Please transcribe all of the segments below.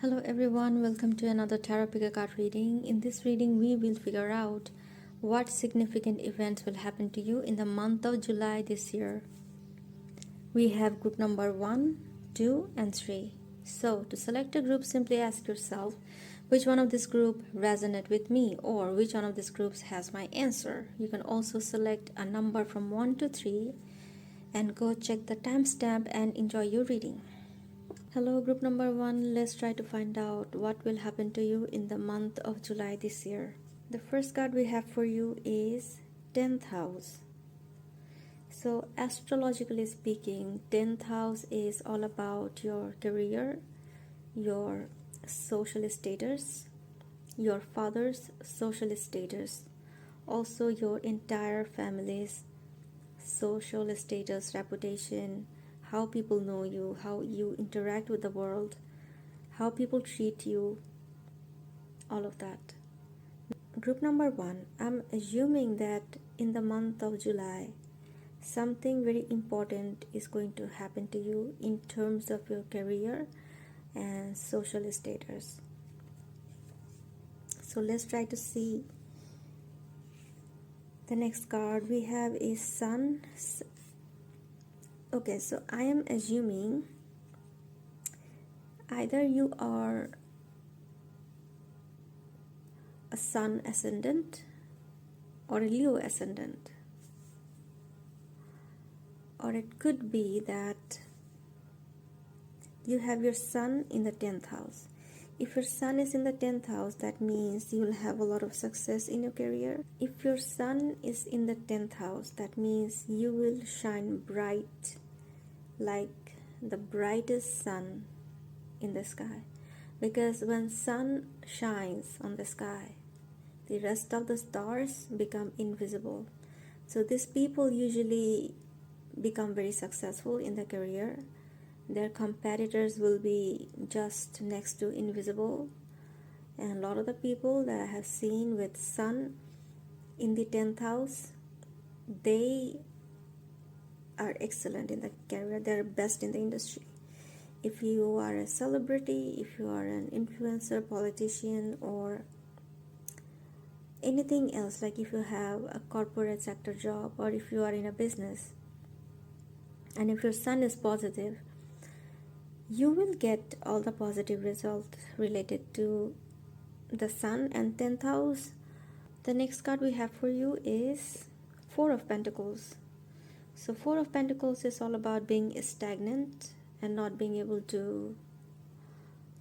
Hello everyone, welcome to another Tarot Picker card reading. In this reading, we will figure out what significant events will happen to you in the month of July this year. We have group number 1, 2, and 3. So, to select a group, simply ask yourself which one of this group resonate with me or which one of these groups has my answer. You can also select a number from 1 to 3 and go check the timestamp and enjoy your reading. Hello, group number 1. Let's try to find out what will happen to you in the month of July this year. The first card we have for you is 10th house. So, astrologically speaking, 10th house is all about your career, your social status, your father's social status, also your entire family's social status, reputation, how people know you, how you interact with the world, how people treat you, all of that. Group number 1, I'm assuming that in the month of July, something very important is going to happen to you in terms of your career and social status. So let's try to see. The next card we have is Sun. Okay, so I am assuming either you are a Sun ascendant or a Leo ascendant, or it could be that you have your Sun in the 10th house. If your Sun is in the 10th house, that means you will have a lot of success in your career. If your Sun is in the 10th house, that means you will shine bright like the brightest sun in the sky. Because when sun shines on the sky, the rest of the stars become invisible. So these people usually become very successful in their career. Their competitors will be just next to invisible. And a lot of the people that I have seen with sun in the 10th house, they are excellent in the career. They're best in the industry. If you are a celebrity, if you are an influencer, politician, or anything else, like if you have a corporate sector job or if you are in a business, and if your sun is positive, you will get all the positive results related to the sun and 10th house. The next card we have for you is 4 of Pentacles. So 4 of Pentacles is all about being stagnant and not being able to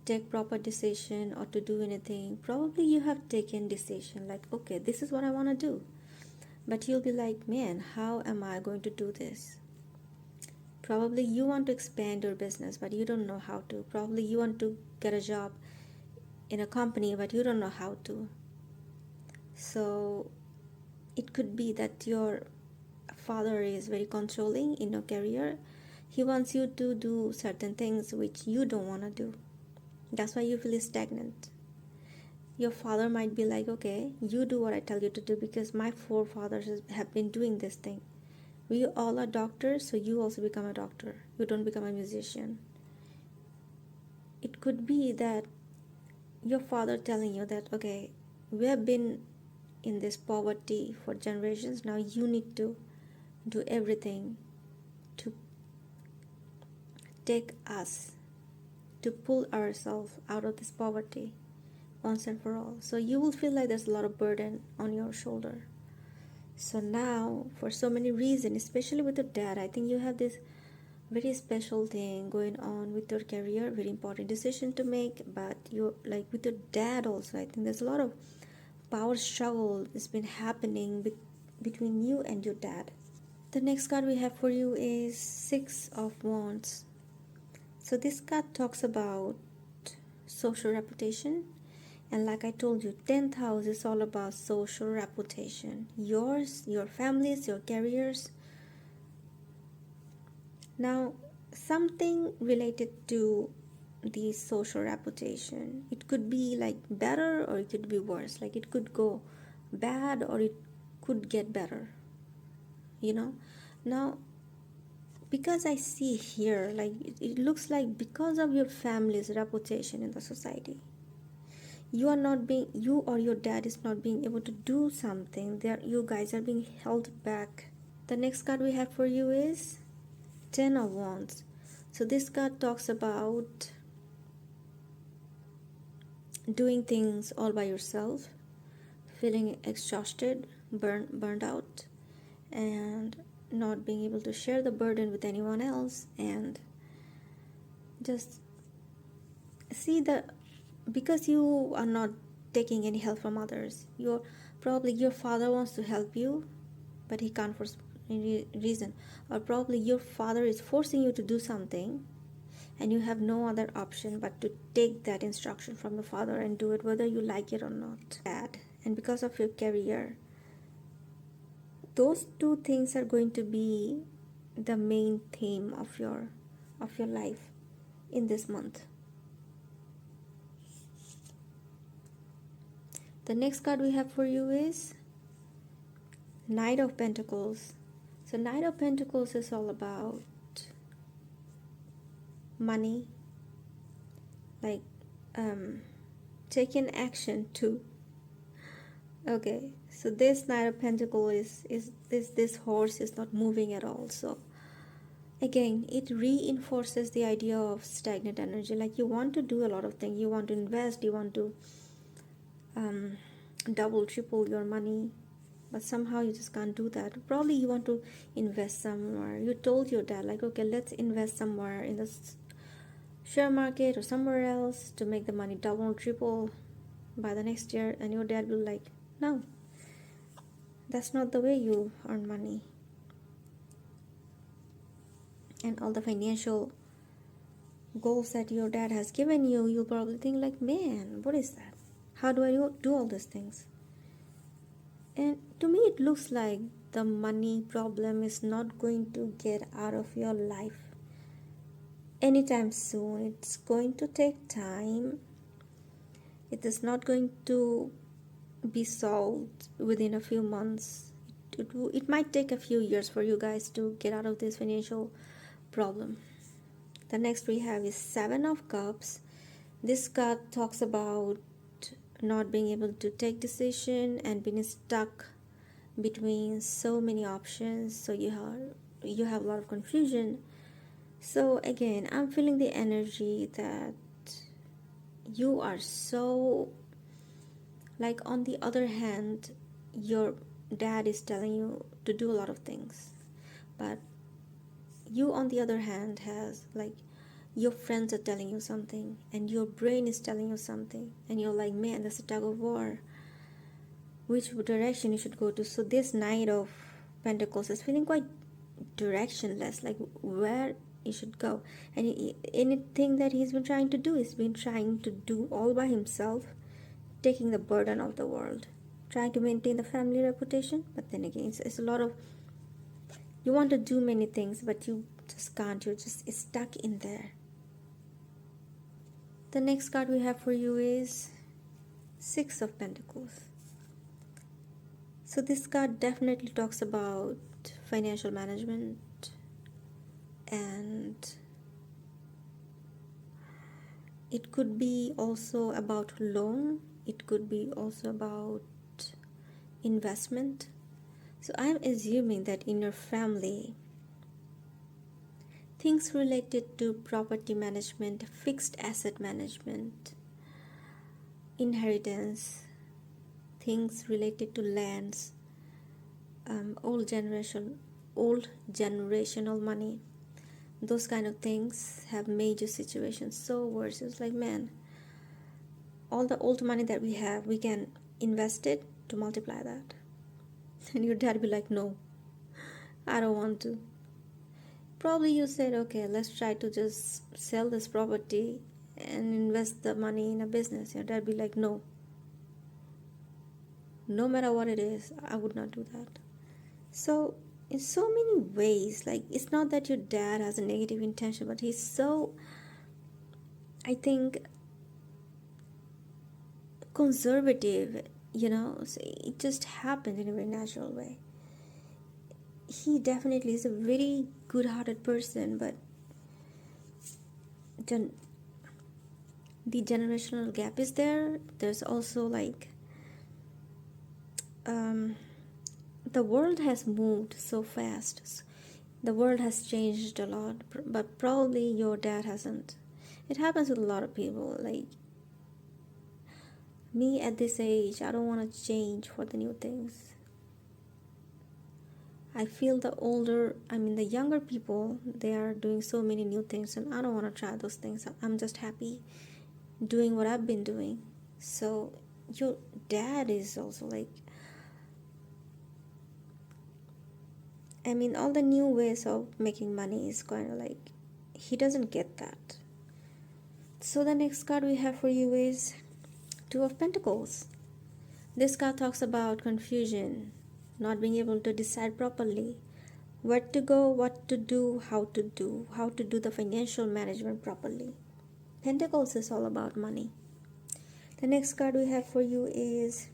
take proper decision or to do anything. Probably you have taken decision like, okay, this is what I want to do, but you'll be like, man, how am I going to do this? Probably you want to expand your business, but you don't know how to. Probably you want to get a job in a company, but you don't know how to. So it could be that your father is very controlling in your career. He wants you to do certain things which you don't want to do. That's why you feel stagnant. Your father might be like, okay, you do what I tell you to do because my forefathers have been doing this thing. We all are doctors, so you also become a doctor. You don't become a musician. It could be that your father telling you that, okay, we have been in this poverty for generations. Now you need to do everything to take us, to pull ourselves out of this poverty once and for all. So you will feel like there's a lot of burden on your shoulder. So now, for so many reasons, especially with your dad, I think you have this very special thing going on with your career, very important decision to make. But you, like with your dad also, I think there's a lot of power struggle that's been happening between you and your dad. The next card we have for you is 6 of Wands. So this card talks about social reputation. And like I told you, 10th house is all about social reputation. Yours, your family's, your careers. Now, something related to the social reputation. It could be like better or it could be worse. Like it could go bad or it could get better. You know? Now, because I see here, like it looks like because of your family's reputation in the society, you are not being, you or your dad is not being able to do something there, you guys are being held back. The next card we have for you is Ten of Wands. So this card talks about doing things all by yourself, feeling exhausted, burned out, and not being able to share the burden with anyone else, and just see the, because you are not taking any help from others, you're probably, your father wants to help you but he can't for any reason, or probably your father is forcing you to do something and you have no other option but to take that instruction from your father and do it whether you like it or not. And because of your career, those two things are going to be the main theme of your life in this month. The next card we have for you is Knight of Pentacles. So Knight of Pentacles is all about money, like taking action too. Okay, so this Knight of Pentacles is this horse is not moving at all. So again, it reinforces the idea of stagnant energy. Like you want to do a lot of things, you want to invest, you want to double, triple your money, but somehow you just can't do that. Probably you want to invest somewhere. You told your dad, like, okay, let's invest somewhere in the share market or somewhere else to make the money double, triple by the next year, and your dad will like, no, that's not the way you earn money. And all the financial goals that your dad has given you, you'll probably think like, man, what is that? How do I do all these things? And to me it looks like the money problem is not going to get out of your life anytime soon. It's going to take time. It is not going to be solved within a few months. It might take a few years for you guys to get out of this financial problem. The next we have is Seven of Cups. This card talks about not being able to take decision and being stuck between so many options, so you have a lot of confusion. So again, I'm feeling the energy that you are so, like, on the other hand, your dad is telling you to do a lot of things, but you on the other hand has, like, your friends are telling you something and your brain is telling you something, and you're like, man, that's a tug of war, which direction you should go to. So this Knight of Pentacles is feeling quite directionless, like where he should go. And anything that he's been trying to do, he's been trying to do all by himself, taking the burden of the world, trying to maintain the family reputation. But then again, it's a lot of, you want to do many things but you just can't, you're just stuck in there. The next card we have for you is Six of Pentacles. So this card definitely talks about financial management, and it could be also about loan, it could be also about investment. So I'm assuming that in your family, things related to property management, fixed asset management, inheritance, things related to lands, old generational money, those kind of things have major situations so worse. It's like, man, all the old money that we have, we can invest it to multiply that. And your dad be like, no, I don't want to. Probably you said, okay, let's try to just sell this property and invest the money in a business. Your dad be like, no, no matter what it is, I would not do that. So in so many ways, like, it's not that your dad has a negative intention, but he's so, I think, conservative, so it just happened in a very natural way. he definitely is a very good-hearted person, but gen- the generational gap is there. There's also like um, the world has moved so fast. The world has changed a lot, but probably your dad hasn't. It happens with a lot of people. Like me at this age, I don't want to change for the new things. I feel the younger people, they are doing so many new things, and I don't want to try those things. I'm just happy doing what I've been doing. So, your dad is also like, all the new ways of making money is kind of like, he doesn't get that. So, the next card we have for you is Two of Pentacles. This card talks about confusion, not being able to decide properly where to go, what to do, how to do the financial management properly. Pentacles is all about money. The next card we have for you is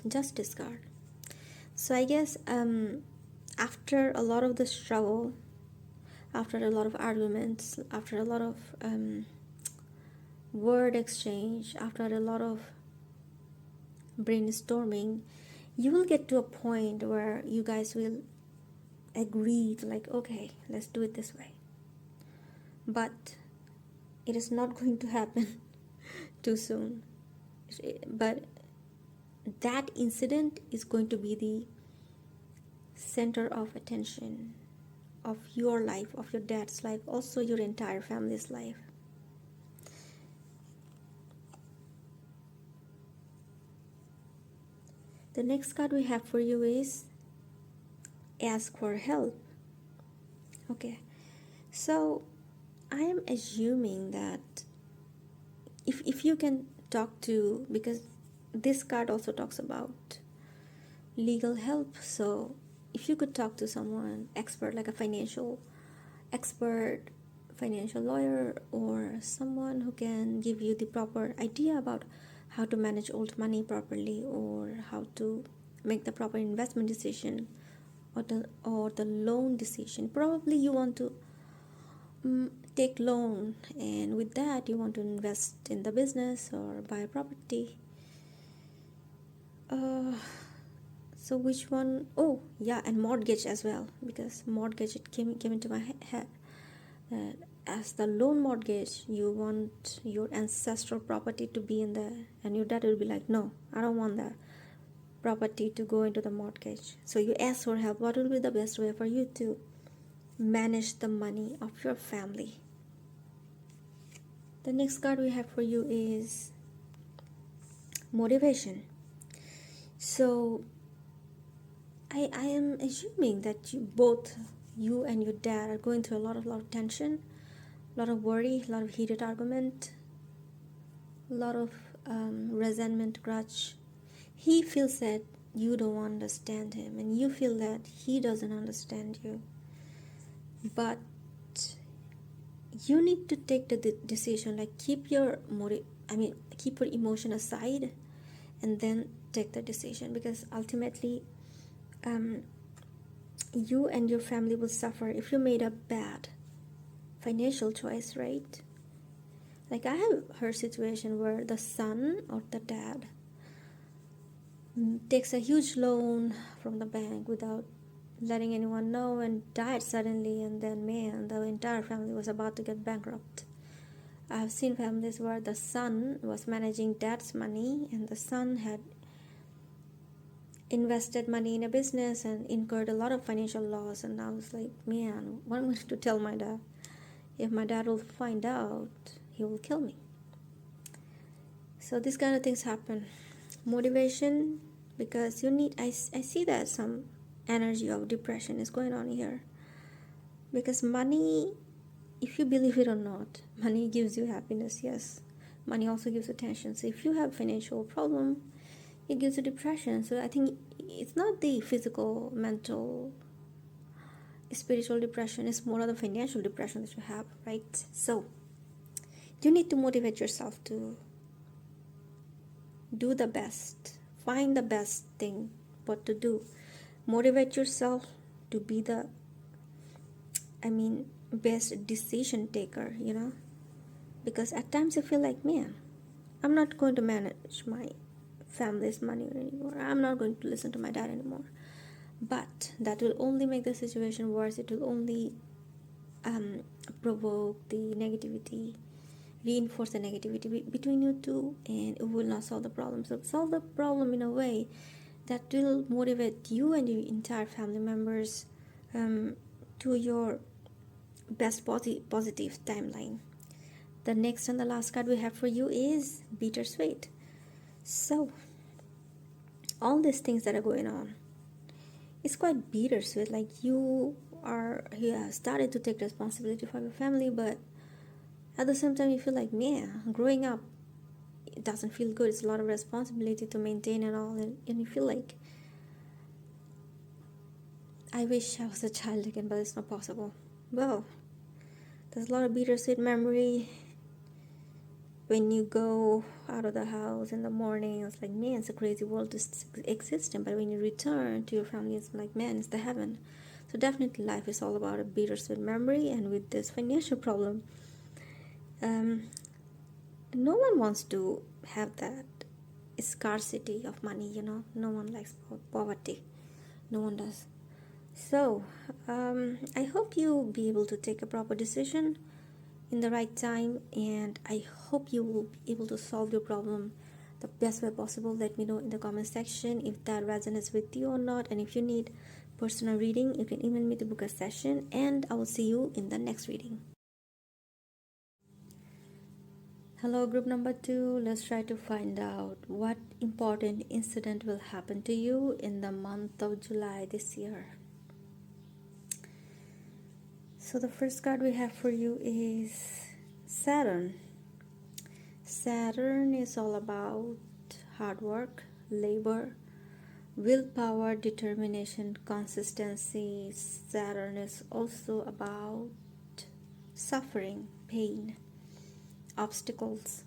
Justice card. So I guess after a lot of the struggle, after a lot of arguments, after a lot of word exchange, after a lot of brainstorming, you will get to a point where you guys will agree to like, okay, let's do it this way. But it is not going to happen too soon. But that incident is going to be the center of attention of your life, of your dad's life, also your entire family's life. The next card we have for you is Ask for Help. Okay, so I am assuming that if you can talk to, because this card also talks about legal help, so if you could talk to someone expert, like a financial expert, financial lawyer, or someone who can give you the proper idea about how to manage old money properly, or how to make the proper investment decision, or the loan decision. Probably you want to take loan, and with that you want to invest in the business or buy a property. So which one? Oh yeah, and mortgage as well, because mortgage, it came into my head. As the loan mortgage, you want your ancestral property to be in there, and your dad will be like, no, I don't want that property to go into the mortgage. So you ask for help. What will be the best way for you to manage the money of your family? The next card we have for you is Motivation. So I am assuming that you and your dad are going through a lot of tension, a lot of worry, a lot of heated argument, a lot of resentment, grudge. He feels that you don't understand him, and you feel that he doesn't understand you. But you need to take the decision, like keep your emotion aside, and then take the decision, because ultimately you and your family will suffer if you made a bad financial choice, right? Like I have heard situation where the son or the dad takes a huge loan from the bank without letting anyone know and died suddenly, and then man, the entire family was about to get bankrupt. I've seen families where the son was managing dad's money, and the son had invested money in a business and incurred a lot of financial loss. And I was like, man, what am I going to tell my dad? If my dad will find out, he will kill me. So these kind of things happen. Motivation, because you need, I see that some energy of depression is going on here, because money, if you believe it or not, money gives you happiness. Yes, money also gives you tension. So if you have financial problem, it gives you depression. So I think it's not the physical, mental, spiritual depression, it's more of the financial depression that you have, right? So you need to motivate yourself to do the best, find the best thing what to do. Motivate yourself, to be the, best decision taker, because at times you feel like, man, I'm not going to manage my family's money anymore. I'm not going to listen to my dad anymore. But that will only make the situation worse. It will only provoke the negativity, reinforce the negativity between you two, and it will not solve the problem. So solve the problem in a way that will motivate you and your entire family members to your best positive timeline. The next and the last card we have for you is bittersweet. So all these things that are going on, it's quite bittersweet. Like you have started to take responsibility for your family, but at the same time you feel like, man, growing up, it doesn't feel good. It's a lot of responsibility to maintain and all, and you feel like, I wish I was a child again, but it's not possible. Well, there's a lot of bittersweet memory when you go out of the house in the morning. It's like, man, it's a crazy world to exist in. But when you return to your family, it's like, man, it's the heaven. So definitely life is all about a bittersweet memory. And with this financial problem, no one wants to have that scarcity of money. No one likes poverty. No one does. So I hope you'll be able to take a proper decision in the right time, and I hope you will be able to solve your problem the best way possible. Let me know in the comment section if that resonates with you or not, and if you need personal reading, you can email me to book a session, and I will see you in the next reading. Hello, group number 2. Let's try to find out what important incident will happen to you in the month of July this year. So the first card we have for you is Saturn. Saturn is all about hard work, labor, willpower, determination, consistency. Saturn is also about suffering, pain, obstacles.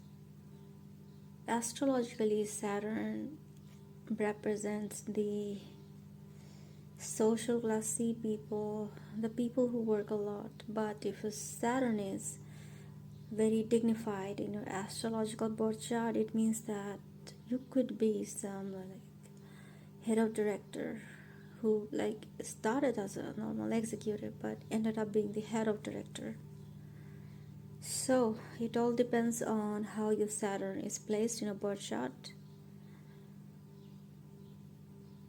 Astrologically, Saturn represents the social class C people, the people who work a lot. But if Saturn is very dignified in your astrological birth chart, it means that you could be some head of director who started as a normal executive but ended up being the head of director. So it all depends on how your Saturn is placed in a birth chart.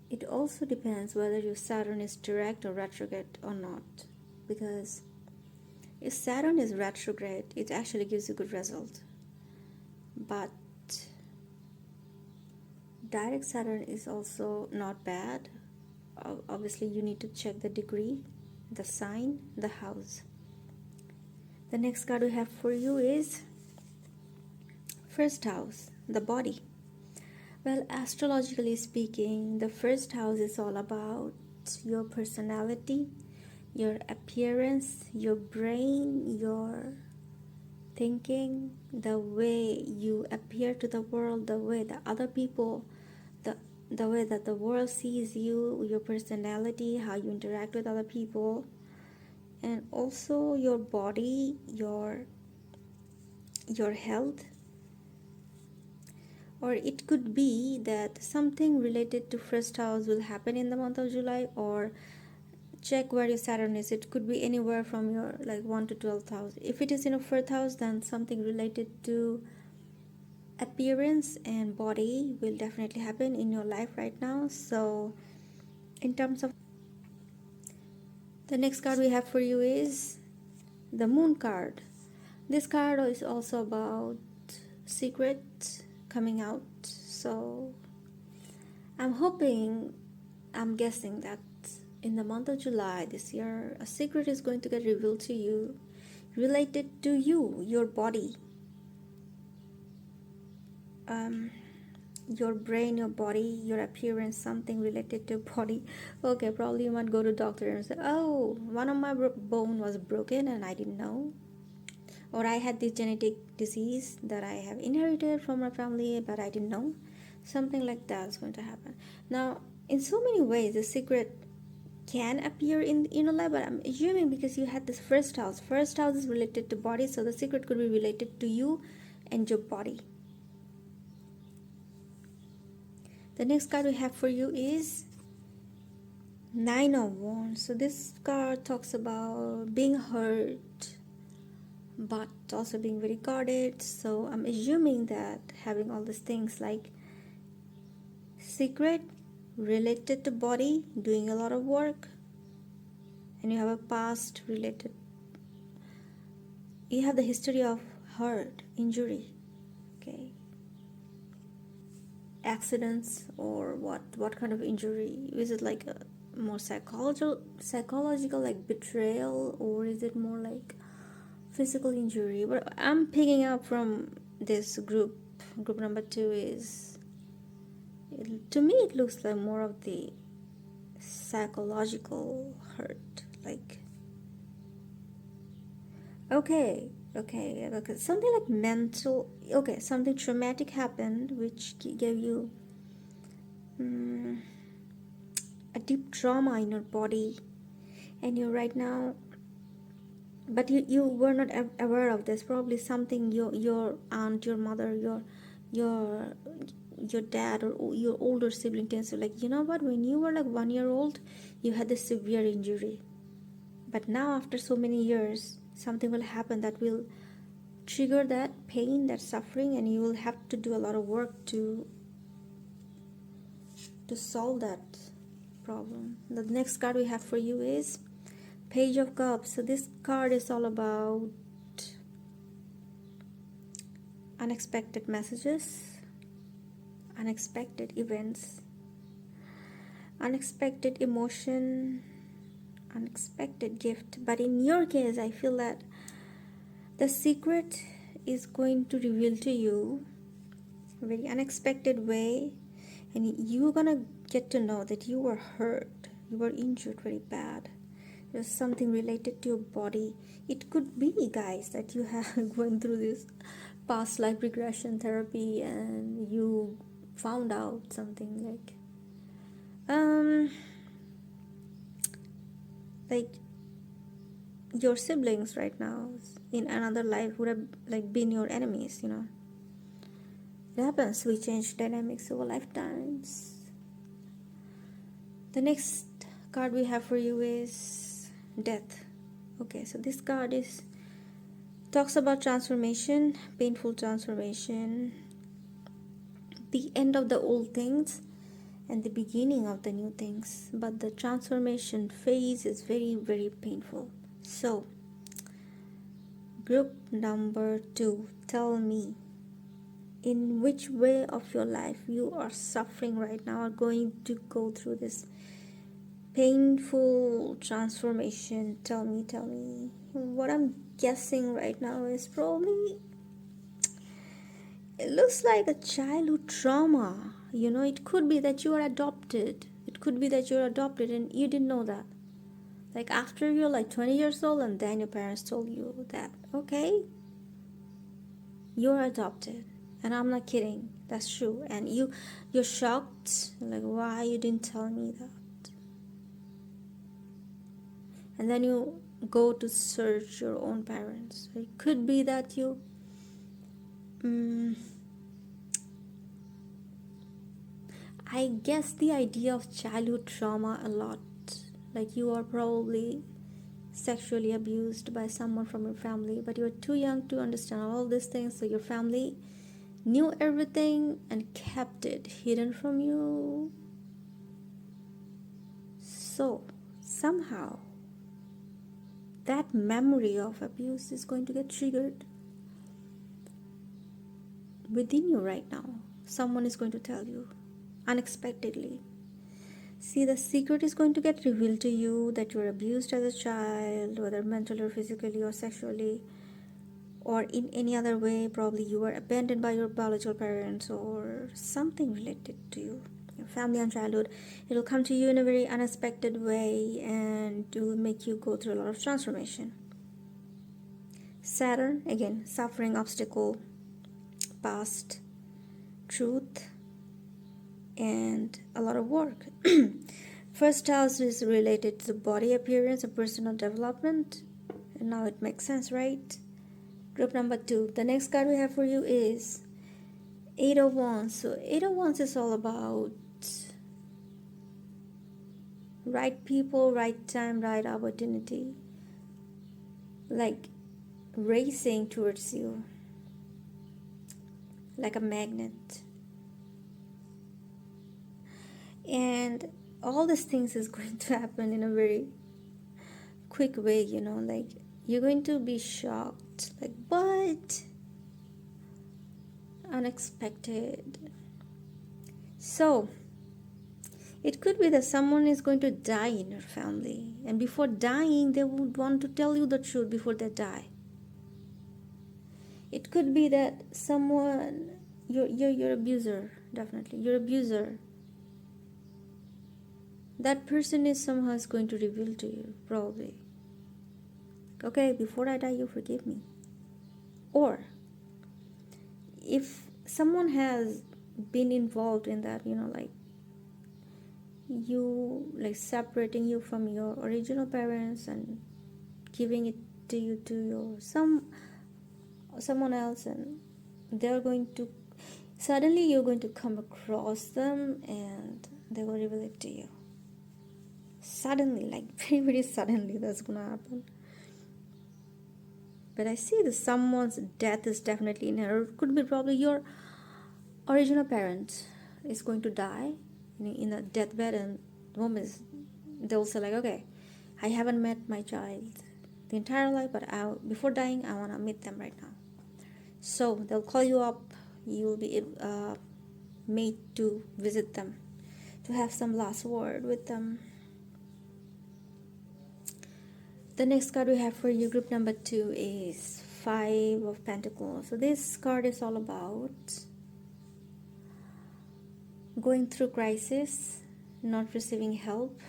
It also depends whether your Saturn is direct or retrograde or not, because if Saturn is retrograde, it actually gives you good result. But direct Saturn is also not bad. Obviously, you need to check the degree, the sign, the house. The next card we have for you is first house, the body. Well, astrologically speaking, the first house is all about your personality, your appearance, your brain, your thinking, the way you appear to the world, the way that other people, the way that the world sees you, your personality, how you interact with other people, and also your body, your health. Or it could be that something related to first house will happen in the month of July, or check where your Saturn is. It could be anywhere from your 1 to 12th house. If it is in a first house, then something related to appearance and body will definitely happen in your life right now. So in terms of the next card we have for you is the Moon card. This card is also about secrets coming out. So I'm guessing that in the month of July this year, a secret is going to get revealed to you related to you, your body, your brain, your body, your appearance, something related to body. Okay, probably you might go to doctor and say, oh, one of my bone was broken and I didn't know, or I had this genetic disease that I have inherited from my family but I didn't know. Something like that is going to happen. Now, in so many ways, the secret can appear in your life, but I'm assuming because you had this first house. First house is related to body, so the secret could be related to you and your body. The next card we have for you is Nine of Wands. So this card talks about being hurt, but also being very guarded. So I'm assuming that having all these things like secret related to body, doing a lot of work, and you have a past related, you have the history of hurt, injury, okay, accidents, or what kind of injury? Is it like a more psychological like betrayal, or is it more like physical injury? But I'm picking up from this group number 2 is, to me it looks like more of the psychological hurt, like okay, something like mental, okay, something traumatic happened which gave you a deep trauma in your body, and you right now, but you were not aware of this. Probably something your aunt, your mother, your your dad, or your older sibling tells you, like, you know what, when you were like 1 year old you had this severe injury, but now after so many years something will happen that will trigger that pain, that suffering, and you will have to do a lot of work to solve that problem. The next card we have for you is Page of Cups. So this card is all about unexpected messages, unexpected events, unexpected emotion, unexpected gift. But in your case, I feel that the secret is going to reveal to you a very unexpected way, and you're gonna get to know that you were hurt, you were injured very bad. There's something related to your body. It could be, guys, that you have gone through this past life regression therapy and you found out something like your siblings right now in another life would have like been your enemies, you know. It happens. We change dynamics over lifetimes. The next card we have for you is Death. Okay, so this card talks about transformation, painful transformation, the end of the old things and the beginning of the new things. But the transformation phase is very, very painful. So, group number 2, tell me, in which way of your life you are suffering right now, are going to go through this painful transformation. Tell me. What I'm guessing right now is probably, it looks like a childhood trauma. You know, it could be that you are adopted. It could be that you're adopted and you didn't know that. Like after you're like 20 years old and then your parents told you that, okay, you're adopted. And I'm not kidding. That's true. And you're shocked. Like, why you didn't tell me that? And then you go to search your own parents. It could be that you I guess the idea of childhood trauma a lot. Like you are probably sexually abused by someone from your family, but you were too young to understand all these things, so your family knew everything and kept it hidden from you. So somehow that memory of abuse is going to get triggered within you right now. Someone is going to tell you unexpectedly. See, the secret is going to get revealed to you that you were abused as a child, whether mentally or physically or sexually, or in any other way. Probably you were abandoned by your biological parents or something related to you, your family and childhood. It will come to you in a very unexpected way and it will make you go through a lot of transformation. Saturn, again, suffering, obstacle, past, truth, and a lot of work. First house is related to the body appearance and personal development. And now it makes sense, right? Group number 2. The next card we have for you is Eight of Wands. So Eight of Wands is all about right people, right time, right opportunity. Like racing towards you. Like a magnet. And all these things is going to happen in a very quick way, like you're going to be shocked, like what? Unexpected. So it could be that someone is going to die in your family, and before dying they would want to tell you the truth before they die. It could be that someone, your abuser, definitely your abuser, that person is somehow going to reveal to you, probably, okay, before I die you forgive me. Or if someone has been involved in that, like you, like separating you from your original parents and giving it to you to your someone else, and they're going to suddenly, you're going to come across them and they will reveal it to you suddenly, like very very suddenly. That's gonna happen. But I see that someone's death is definitely in her. It could be probably your original parent is going to die in a deathbed, and the moment they'll say like, okay, I haven't met my child the entire life, but before dying I want to meet them right now. So they'll call you up. You'll be made to visit them, to have some last word with them. The next card we have for you, group number 2, is Five of Pentacles. So this card is all about going through crisis, not receiving help,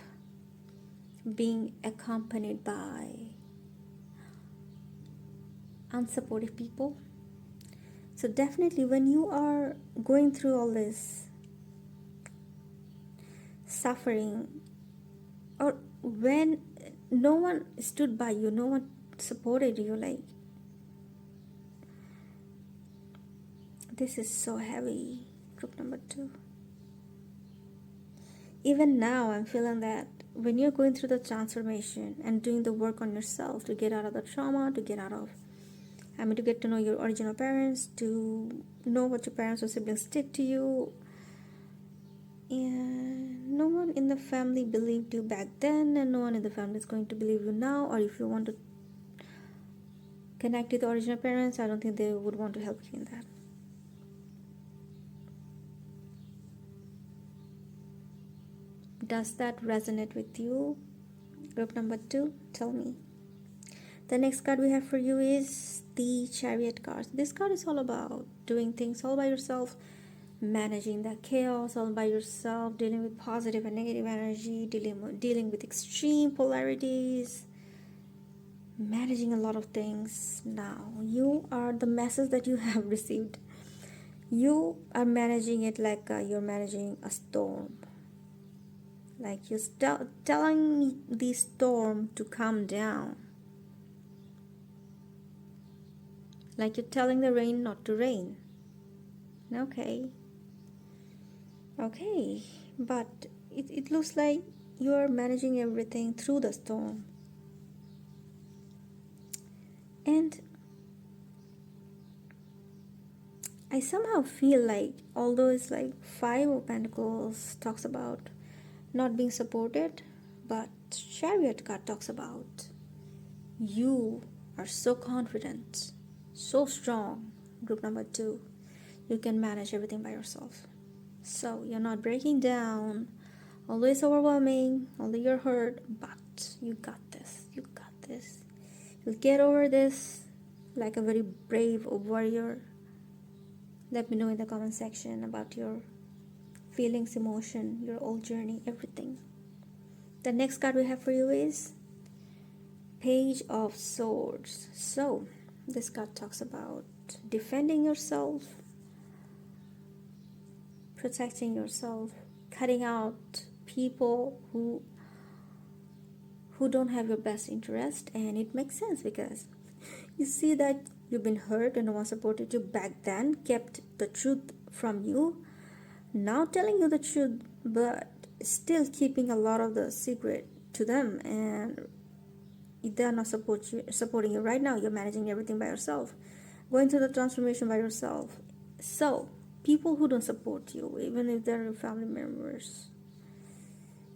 being accompanied by unsupportive people. So definitely when you are going through all this suffering, or when no one stood by you, no one supported you, like this is so heavy, group number 2. Even now I'm feeling that when you're going through the transformation and doing the work on yourself to get out of the trauma, to get out of, to get to know your original parents, to know what your parents or siblings did to you, and no one in the family believed you back then, and no one in the family is going to believe you now. Or if you want to connect with the original parents, I don't think they would want to help you in that. Does that resonate with you, group number 2? Tell me. The next card we have for you is the Chariot card. This card is all about doing things all by yourself, managing the chaos all by yourself, dealing with positive and negative energy, dealing with extreme polarities, managing a lot of things. Now you are the message that you have received. You are managing it like you're managing a storm. Like you're telling the storm to calm down. Like you're telling the rain not to rain. Okay, but it looks like you're managing everything through the storm. And I somehow feel like, although it's like Five of Pentacles talks about not being supported, but Chariot card talks about you are so confident, so strong, group number 2. You can manage everything by yourself. So you're not breaking down, although it's overwhelming, although you're hurt, but you got this. You'll get over this like a very brave warrior. Let me know in the comment section about your feelings, emotion, your old journey, everything. The next card we have for you is Page of Swords. So this card talks about defending yourself, protecting yourself, cutting out people who don't have your best interest. And it makes sense because you see that you've been hurt and no one supported you back then, kept the truth from you, now telling you the truth, but still keeping a lot of the secret to them, and they're not supporting you right now. You're managing everything by yourself, going through the transformation by yourself. So people who don't support you, even if they're your family members,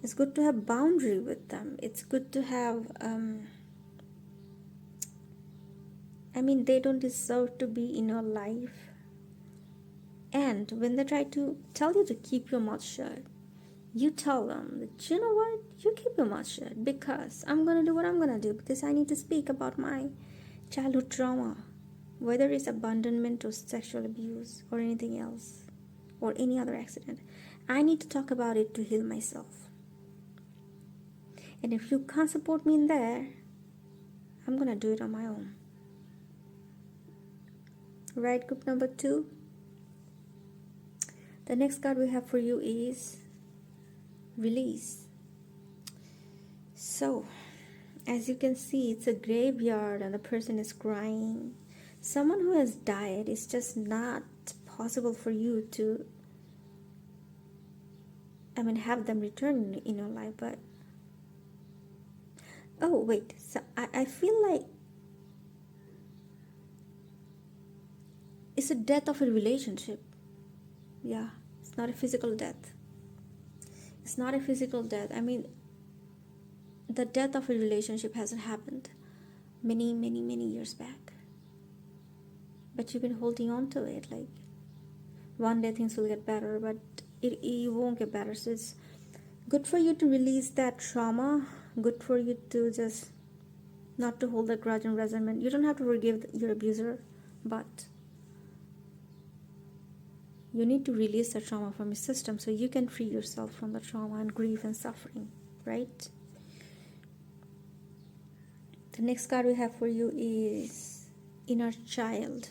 it's good to have boundary with them. It's good to have they don't deserve to be in your life. And when they try to tell you to keep your mouth shut, you tell them that, you know what, you keep your mouth shut, because I'm going to do what I'm going to do, because I need to speak about my childhood trauma, whether it's abandonment or sexual abuse or anything else or any other accident. I need to talk about it to heal myself. And if you can't support me in there, I'm going to do it on my own. Right, group number 2? The next card we have for you is release. So, as you can see, it's a graveyard and the person is crying. Someone who has died. Is just not possible for you to have them return in your life. But oh wait, so I feel like it's a death of a relationship. Yeah, it's not a physical death. It's not a physical death. The death of a relationship hasn't happened many years back, but you've been holding on to it. Like, one day things will get better, but it won't get better. So it's good for you to release that trauma. Good for you to just not to hold that grudge and resentment. You don't have to forgive your abuser, but you need to release the trauma from your system so you can free yourself from the trauma and grief and suffering, right? The next card we have for you is inner child.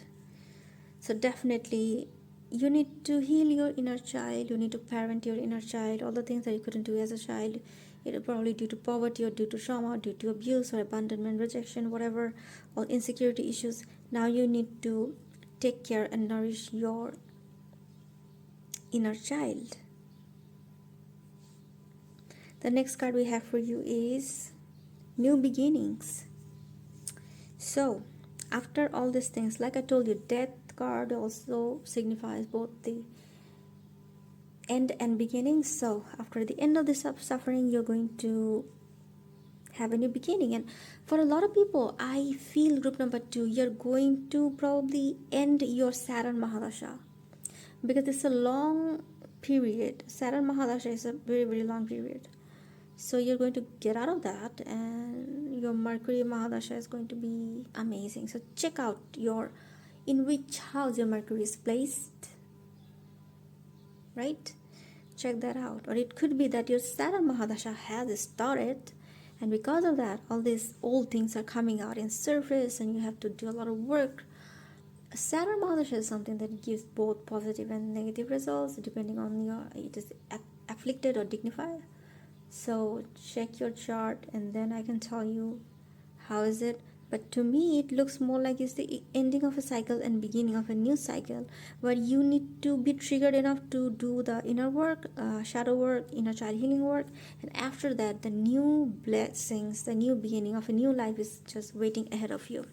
So definitely you need to heal your inner child. You need to parent your inner child. All the things that you couldn't do as a child, it probably due to poverty or due to trauma, due to abuse or abandonment, rejection, whatever, or insecurity issues. Now you need to take care and nourish your inner child. The next card we have for you is new beginnings. So after all these things, like I told you, death card also signifies both the end and beginning. So after the end of this suffering, you're going to have a new beginning. And for a lot of people, I feel group number 2, you're going to probably end your Saturn Mahadasha, because it's a long period. Saturn Mahadasha is a very long period. So you're going to get out of that, and your Mercury Mahadasha is going to be amazing. So check out in which house your Mercury is placed, right? Check that out. Or it could be that your Saturn Mahadasha has started, and because of that, all these old things are coming out in surface, and you have to do a lot of work. Saturn Mahadasha is something that gives both positive and negative results depending on it is afflicted or dignified. So check your chart, and then I can tell you how is it. But to me, it looks more like it's the ending of a cycle and beginning of a new cycle, where you need to be triggered enough to do the inner work, shadow work, inner child healing work, and after that, the new blessings, the new beginning of a new life is just waiting ahead of you.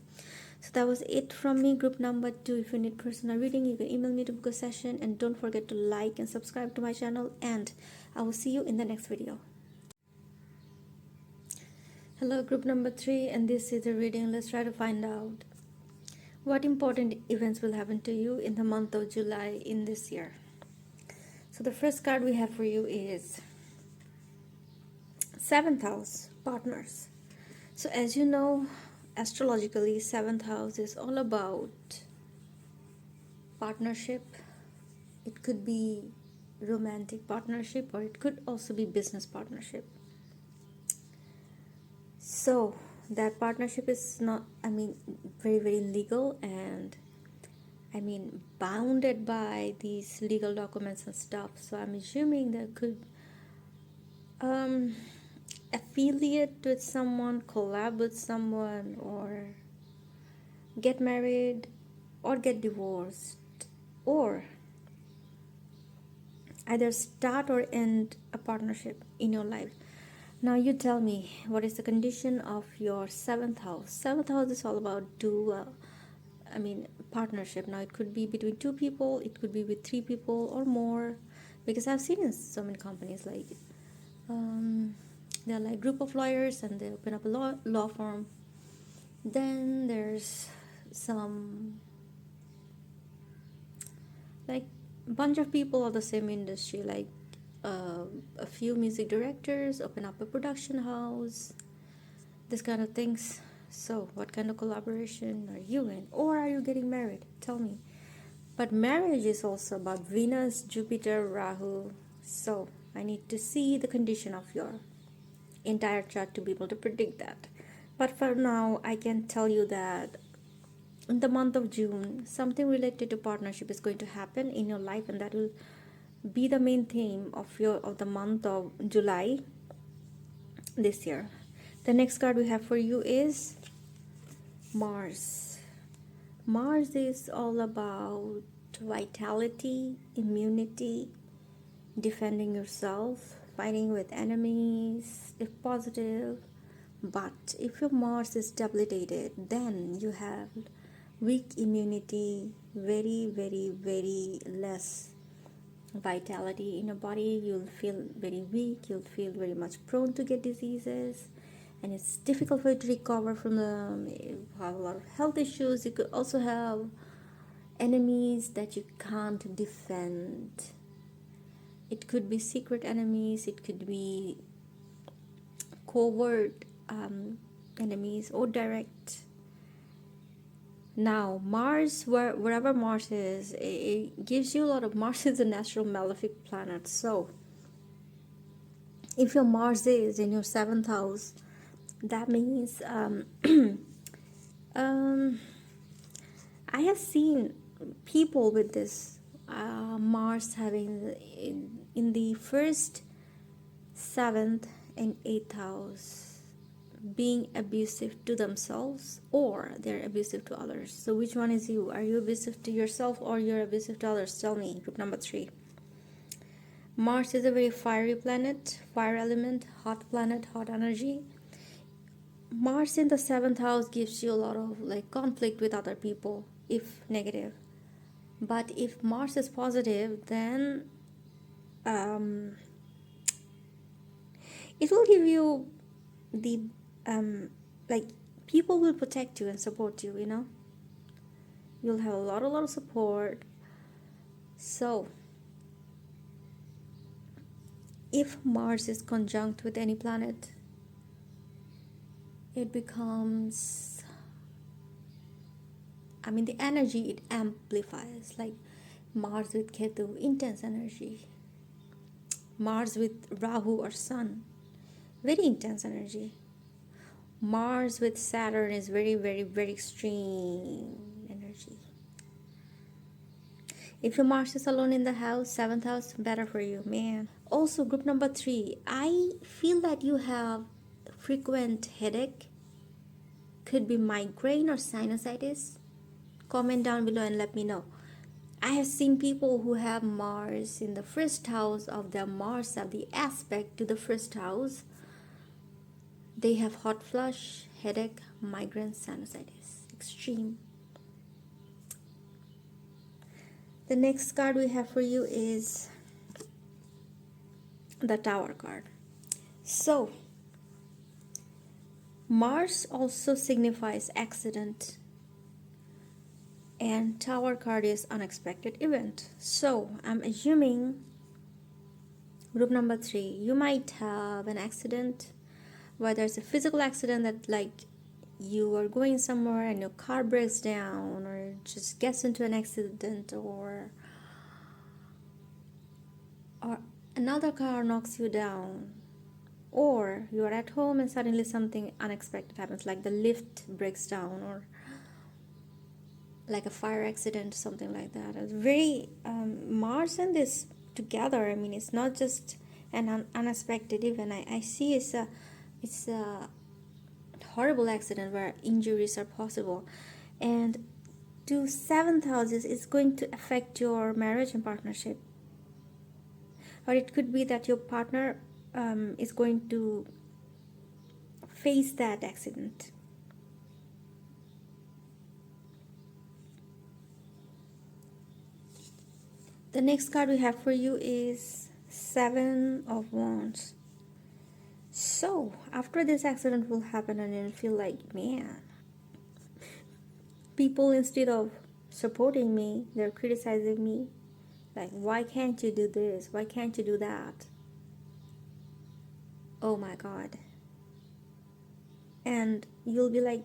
So that was it from me, group number 2. If you need personal reading, you can email me to book a session, and don't forget to like and subscribe to my channel, and I will see you in the next video. Hello, group number 3, and this is the reading. Let's try to find out what important events will happen to you in the month of July in this year. So the first card we have for you is 7th house, partners. So as you know, astrologically, 7th house is all about partnership. It could be romantic partnership, or it could also be business partnership. So that partnership is not, very legal, and bounded by these legal documents and stuff. So I'm assuming there could um, affiliate with someone, collab with someone, or get married, or get divorced, or either start or end a partnership in your life. Now you tell me, what is the condition of your seventh house? Seventh house is all about partnership. Now it could be between two people, it could be with three people or more, because I've seen in so many companies like they're like group of lawyers and they open up a law firm. Then there's some like bunch of people of the same industry, like a few music directors open up a production house, this kind of things. So what kind of collaboration are you in, or are you getting married? Tell me. But marriage is also about Venus, Jupiter, Rahu. So I need to see the condition of your entire chart to be able to predict that. But for now, I can tell you that in the month of June, something related to partnership is going to happen in your life, and that will be the main theme of the month of July this year. The next card we have for you is Mars. Mars is all about vitality, immunity, defending yourself, fighting with enemies, if positive. But if your Mars is debilitated, then you have weak immunity, very, very, very less vitality in your body. You'll feel very weak, you'll feel very much prone to get diseases, and it's difficult for you to recover from them. You have a lot of health issues. You could also have enemies that you can't defend. It could be secret enemies, it could be covert enemies, or direct. Now Mars, wherever Mars is, it gives you a lot of. Mars is a natural malefic planet. So if your Mars is in your seventh house, that means I have seen people with this Mars having in the first, seventh, and eighth house being abusive to themselves, or they're abusive to others. So which one is you? Are you abusive to yourself or you're abusive to others? Tell me. Group number 3. Mars is a very fiery planet, fire element, hot planet, hot energy. Mars in the 7th house gives you a lot of like conflict with other people if negative. But if Mars is positive, then it will give you the like people will protect you and support you, you'll have a lot of support. So if Mars is conjunct with any planet, it becomes, the energy, it amplifies. Like Mars with Ketu, intense energy. Mars with Rahu or Sun, very intense energy. Mars with Saturn is very, very, very extreme energy. If your Mars is alone in the house, 7th house, better for you, man. Also, group number 3, I feel that you have frequent headache. Could be migraine or sinusitis. Comment down below and let me know. I have seen people who have Mars in the first house of their Mars have the aspect to the first house. They have hot flush, headache, migraine, sinusitis. Extreme. The next card we have for you is the Tower card. So, Mars also signifies accident, and Tower card is unexpected event. So, I'm assuming group number 3, you might have an accident, whether it's a physical accident that like you are going somewhere and your car breaks down or just gets into an accident, or another car knocks you down, or you're at home and suddenly something unexpected happens, like the lift breaks down, or like a fire accident, something like that. It's very Mars and this together, it's not just and unexpected even. I see it's a horrible accident where injuries are possible. And to seventh houses, it's going to affect your marriage and partnership. Or it could be that your partner is going to face that accident. The next card we have for you is Seven of Wands. So, after this accident will happen and you'll feel like, man, people instead of supporting me, they're criticizing me. Like, why can't you do this? Why can't you do that? Oh my God. And you'll be like,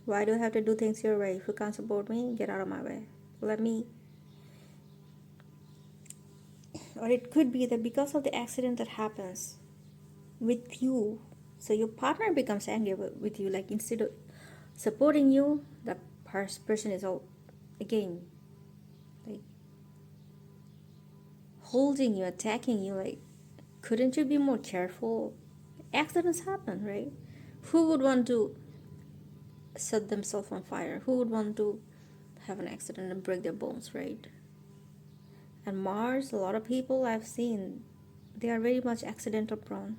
why do I have to do things your way? If you can't support me, get out of my way. Let me. Or it could be that because of the accident that happens with you, so your partner becomes angry with you. Like, instead of supporting you, the person is all, again, like, holding you, attacking you. Like, couldn't you be more careful? Accidents happen, right? Who would want to set themselves on fire? Who would want to have an accident and break their bones, right? And Mars, a lot of people I've seen, they are very much accidental prone.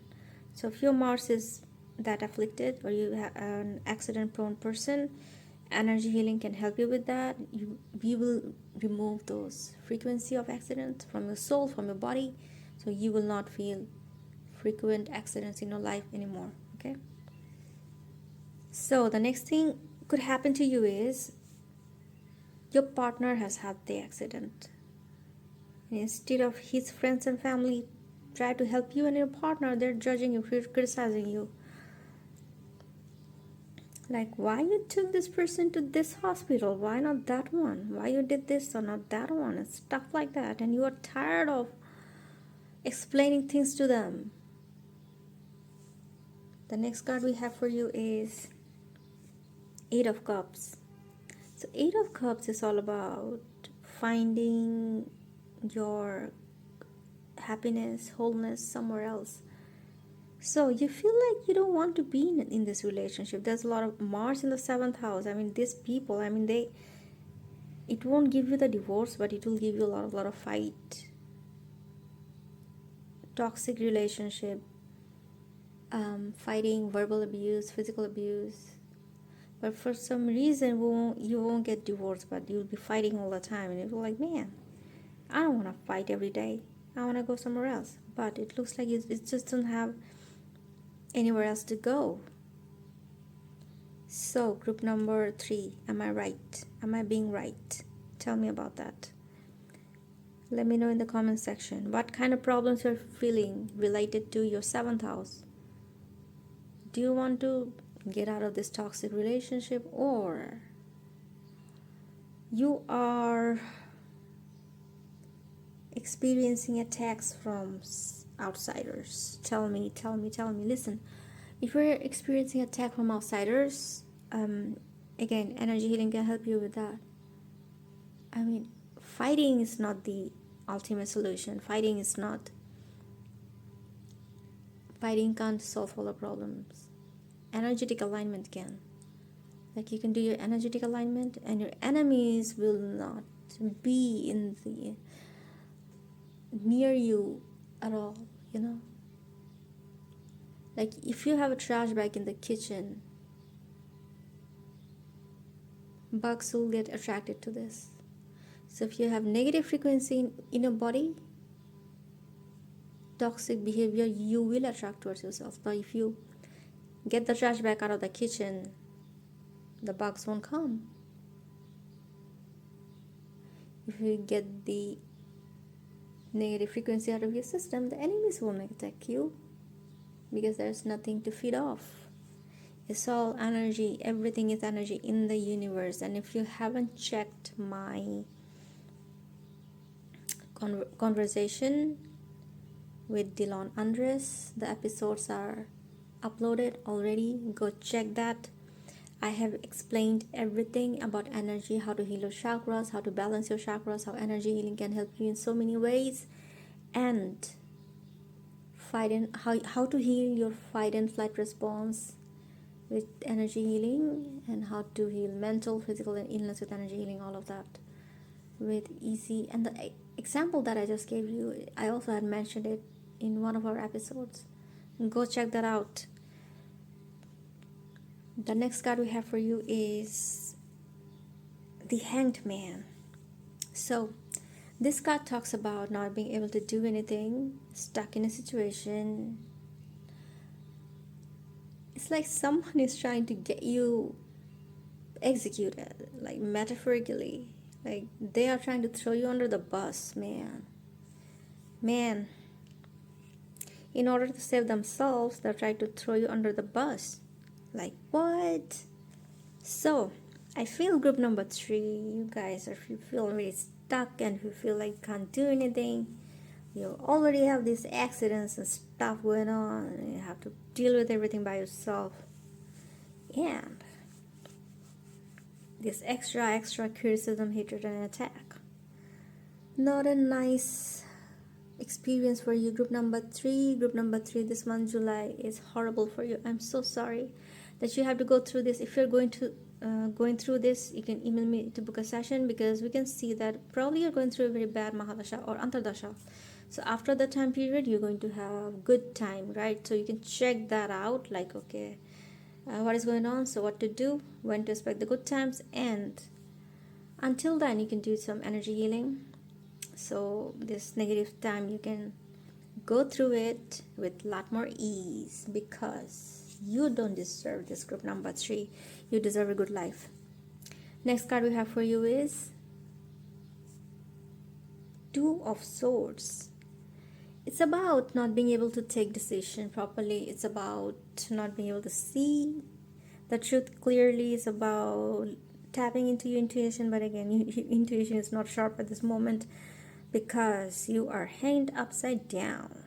So if your Mars is that afflicted, or you have an accident prone person, energy healing can help you with that. We will remove those frequency of accidents from your soul, from your body, so you will not feel frequent accidents in your life anymore. Okay, so the next thing could happen to you is your partner has had the accident. Instead of his friends and family try to help you and your partner, they're judging you, criticizing you. Like, why you took this person to this hospital? Why not that one? Why you did this or not that one? And stuff like that. And you are tired of explaining things to them. The next card we have for you is Eight of Cups. So Eight of Cups is all about finding your happiness, wholeness somewhere else. So you feel like you don't want to be in this relationship. There's a lot of Mars in the seventh house. I mean, these people, I mean, it won't give you the divorce, but it will give you a lot of fight, toxic relationship, fighting, verbal abuse, physical abuse. But for some reason, you won't get divorced, but you'll be fighting all the time. And you're like, man, I don't want to fight every day. I want to go somewhere else. But it looks like it just doesn't have anywhere else to go. So, group number 3, am I right? Am I being right? Tell me about that. Let me know in the comment section what kind of problems you're feeling related to your 7th house. Do you want to get out of this toxic relationship, or you are experiencing attacks from outsiders? Tell me. Listen, if you're experiencing attack from outsiders, again, energy healing can help you with that. I mean, fighting is not the ultimate solution. Fighting can't solve all the problems. Energetic alignment can. Like, you can do your energetic alignment and your enemies will not be near you at all, you know. Like, if you have a trash bag in the kitchen, bugs will get attracted to this. So if you have negative frequency in your body, toxic behavior, you will attract towards yourself. But if you get the trash bag out of the kitchen, the bugs won't come. If you get the negative frequency out of your system, the enemies won't attack you, because there's nothing to feed off. It's all energy. Everything is energy in the universe. And if you haven't checked my conversation with Dylan Andres, the episodes are uploaded already. Go check that. I have explained everything about energy, how to heal your chakras, how to balance your chakras, how energy healing can help you in so many ways. And how to heal your fight and flight response with energy healing, and how to heal mental, physical, and illness with energy healing, all of that with easy. And the example that I just gave you, I also had mentioned it in one of our episodes. Go check that out. The next card we have for you is the Hanged Man. So this card talks about not being able to do anything, stuck in a situation. It's like someone is trying to get you executed, like metaphorically. Like they are trying to throw you under the bus, man. Man, in order to save themselves, they're trying to throw you under the bus. Like, what? So, I feel group number 3, you guys, if you feel really stuck and you feel like you can't do anything, you already have these accidents and stuff going on, and you have to deal with everything by yourself. And this extra criticism, hatred, and attack. Not a nice experience for you. Group number 3, this month July is horrible for you. I'm so sorry that you have to go through this. If you're going through this, you can email me to book a session, because we can see that probably you're going through a very bad Mahadasha or Antardasha. So after the time period, you're going to have good time, right? So you can check that out, like, okay, what is going on, so what to do, when to expect the good times, and until then you can do some energy healing. So this negative time, you can go through it with a lot more ease, because you don't deserve this group number 3. You deserve a good life. Next card we have for you is 2 of Swords. It's about not being able to take decision properly. It's about not being able to see the truth clearly. It's about tapping into your intuition, but again, your intuition is not sharp at this moment, because you are hanged upside down.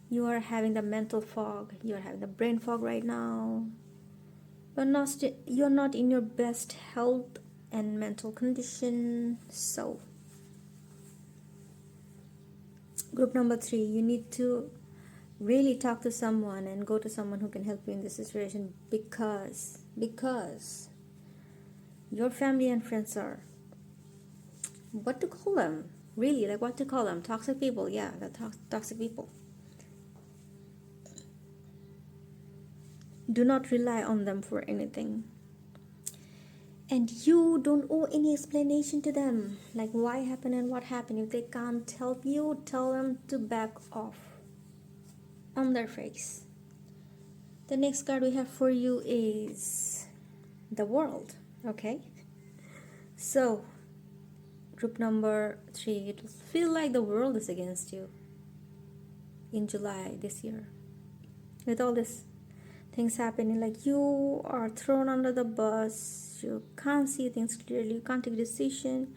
You are having the mental fog. You are having the brain fog right now. You're not in your best health and mental condition. So, group number 3, you need to really talk to someone and go to someone who can help you in this situation, because your family and friends are, what to call them, really, like what to call them, toxic people. Yeah, the toxic people. Do not rely on them for anything, and you don't owe any explanation to them, like why happened and what happened. If they can't help you, tell them to back off on their face. The next card we have for you is the World. Okay, so group number 3, it will feel like the world is against you in July this year, with all this things happening. Like you are thrown under the bus, you can't see things clearly, you can't take a decision,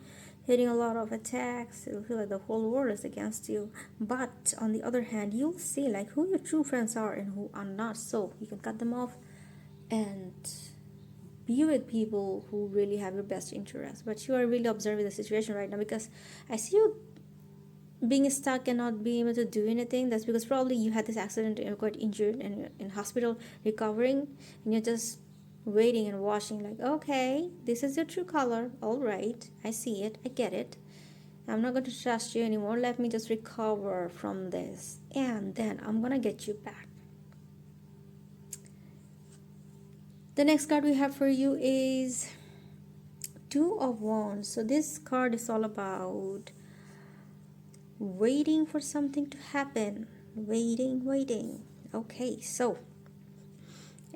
hitting a lot of attacks. It'll feel like the whole world is against you. But on the other hand, you'll see like who your true friends are and who are not, so you can cut them off and be with people who really have your best interest. But you are really observing the situation right now, because I see you being stuck and not being able to do anything. That's because probably you had this accident and you're quite injured and you're in hospital recovering, and you're just waiting and watching, like, okay, this is your true color, all right, I see it, I get it, I'm not going to trust you anymore, let me just recover from this, and then I'm gonna get you back. The next card we have for you is 2 of Wands. So this card is all about waiting for something to happen. Waiting. Okay, so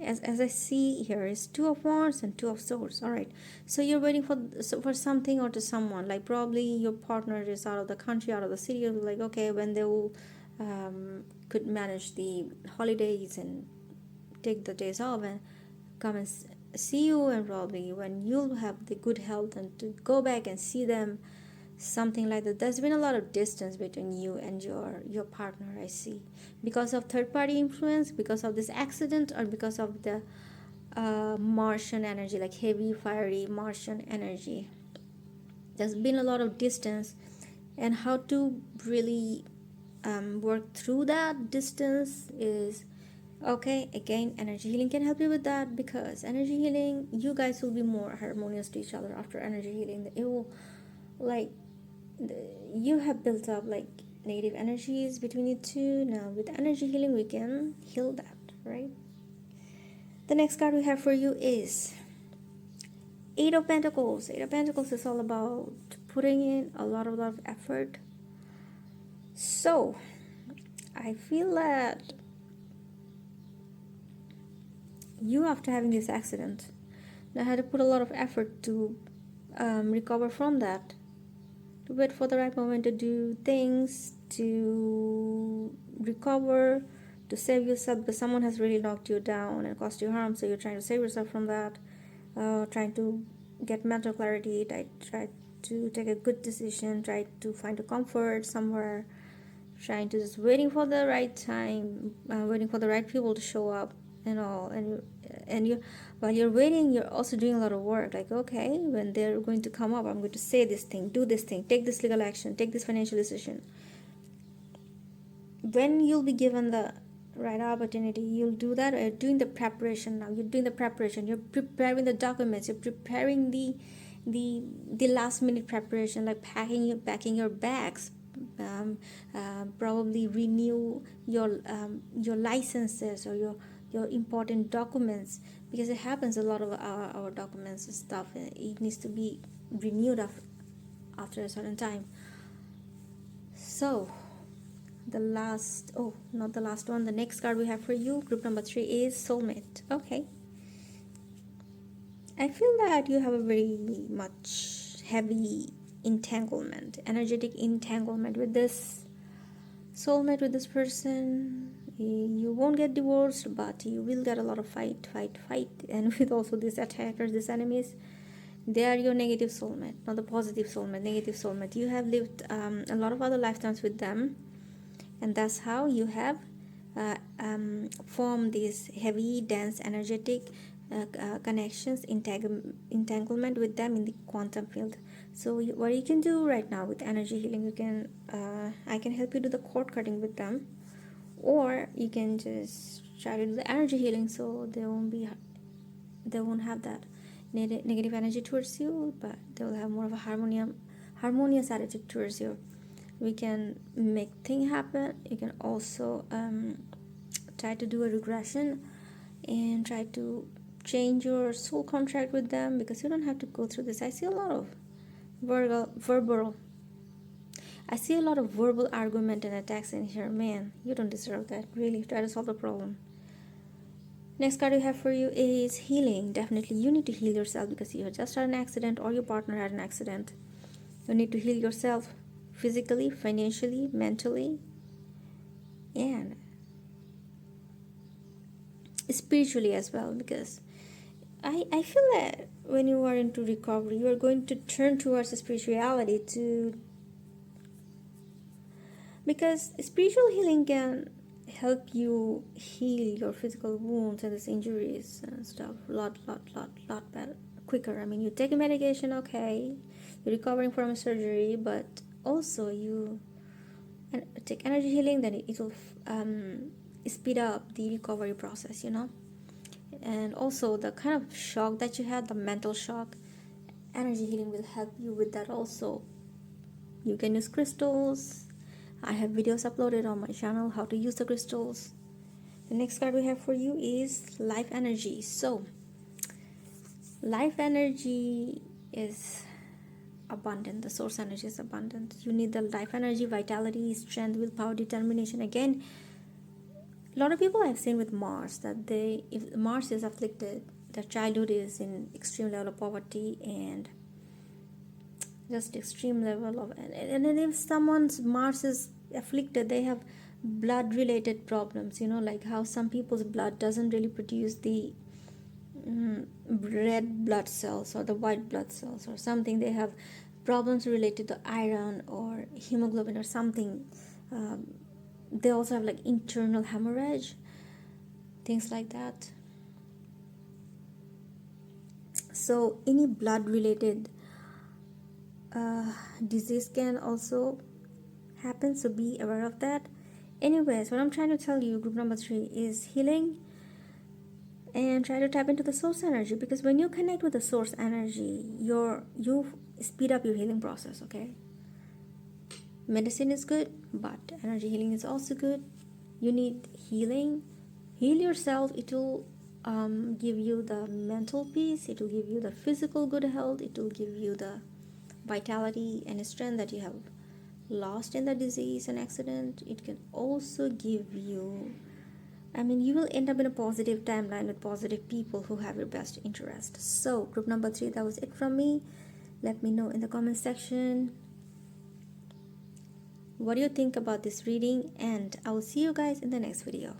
as I see here is 2 of Wands and 2 of Swords. All right, so you're waiting for something or to someone. Like probably your partner is out of the country, out of the city. You're like, okay, when they will could manage the holidays and take the days off and come and see you, and probably when you'll have the good health and to go back and see them, something like that. There's been a lot of distance between you and your partner, I see, because of third party influence, because of this accident, or because of the Martian energy, like heavy fiery Martian energy. There's been a lot of distance, and how to really work through that distance is okay. Again, energy healing can help you with that, because energy healing, you guys will be more harmonious to each other after energy healing. It will, like, you have built up like negative energies between you two. Now with energy healing we can heal that, right? The next card we have for you is Eight of Pentacles. Eight of Pentacles is all about putting in a lot of effort. So I feel that you, after having this accident, now had to put a lot of effort to recover from that, to wait for the right moment to do things, to recover, to save yourself, because someone has really knocked you down and caused you harm. So you're trying to save yourself from that, trying to get mental clarity, try to take a good decision, try to find a comfort somewhere, trying to just waiting for the right time, waiting for the right people to show up and all. And you while you're waiting, you're also doing a lot of work, like, okay, when they're going to come up, I'm going to say this thing, do this thing, take this legal action, take this financial decision. When you'll be given the right opportunity, you'll do that. Or doing the preparation. Now you're doing the preparation, you're preparing the documents, you're preparing the last minute preparation, like packing your bags, probably renew your licenses or your important documents, because it happens a lot of our documents and stuff, it needs to be renewed after a certain time. So the last, oh, not the last one, the next card we have for you, group number 3, is Soulmate. Okay, I feel that you have a very much heavy entanglement, energetic entanglement with this soulmate, with this person. You won't get divorced, but you will get a lot of fight. And with also these attackers, these enemies, they are your negative soulmate, not the positive soulmate. Negative soulmate, you have lived a lot of other lifetimes with them, and that's how you have formed these heavy, dense, energetic connections, entanglement with them in the quantum field. So what you can do right now with energy healing, you can I can help you do the cord cutting with them, or you can just try to do the energy healing, so they won't have that negative energy towards you, but they will have more of a harmonious attitude towards you. We can make things happen. You can also try to do a regression and try to change your soul contract with them, because you don't have to go through this. I see a lot of verbal argument and attacks in here. Man, you don't deserve that. Really, try to solve the problem. Next card we have for you is healing. Definitely you need to heal yourself, because you just had an accident or your partner had an accident. You need to heal yourself physically, financially, mentally, and spiritually as well, because I feel that when you are into recovery, you are going to turn towards spirituality because spiritual healing can help you heal your physical wounds and these injuries and stuff lot better, quicker. I mean, you take a medication, okay, you're recovering from a surgery, but also you take energy healing, then it will speed up the recovery process, and also the kind of shock that you had, the mental shock, energy healing will help you with that also. You can use crystals. I have videos uploaded on my channel how to use the crystals. The next card we have for you is life energy. So life energy is abundant. The source energy is abundant. You need the life energy, vitality, strength, willpower, determination. Again, a lot of people I've seen with Mars, that if Mars is afflicted, their childhood is in extreme level of poverty and just extreme level of, and if someone's Mars is afflicted, they have blood related problems, like how some people's blood doesn't really produce the red blood cells or the white blood cells or something. They have problems related to iron or hemoglobin or something. They also have like internal hemorrhage, things like that. So any blood related disease can also happens, so be aware of that. Anyways, what I'm trying to tell you, group number 3, is healing and try to tap into the source energy, because when you connect with the source energy, you speed up your healing process. Okay, medicine is good, but energy healing is also good. You need healing. Heal yourself. It will give you the mental peace, it will give you the physical good health, it will give you the vitality and strength that you have lost in the disease and accident. It can also give you, I mean, you will end up in a positive timeline with positive people who have your best interest. So group number 3, that was it from me. Let me know in the comment section what do you think about this reading, and I will see you guys in the next video.